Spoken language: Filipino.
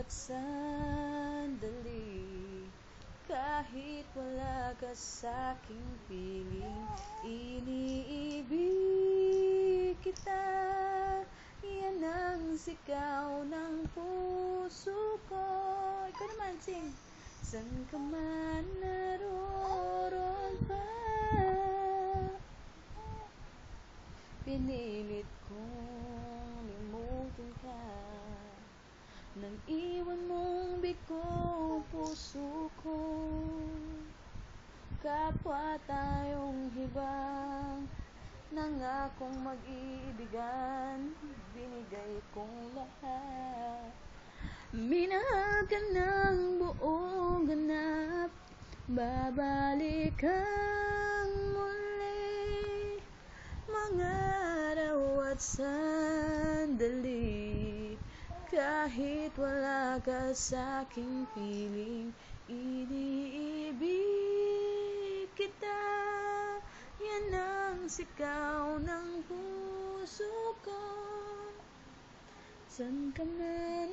bawat sandali. Kahit wala ka sa'king piling, iniibig kita. Yan ang sigaw ng puso ko. Ikaw naman, sing. San ka man naroon pa, pinilit kong limutin ka. Nang iwan mong bigo puso ko, kapwa tayong hibang, nangakong mag-iibigan, binigay kong lahat. Minahal ka ng buong ganap, babalik kang muli. Mga araw at sandali, kahit wala ka sa'king piling, iniibig kita. Yan ang sigaw ng puso ko. San ka man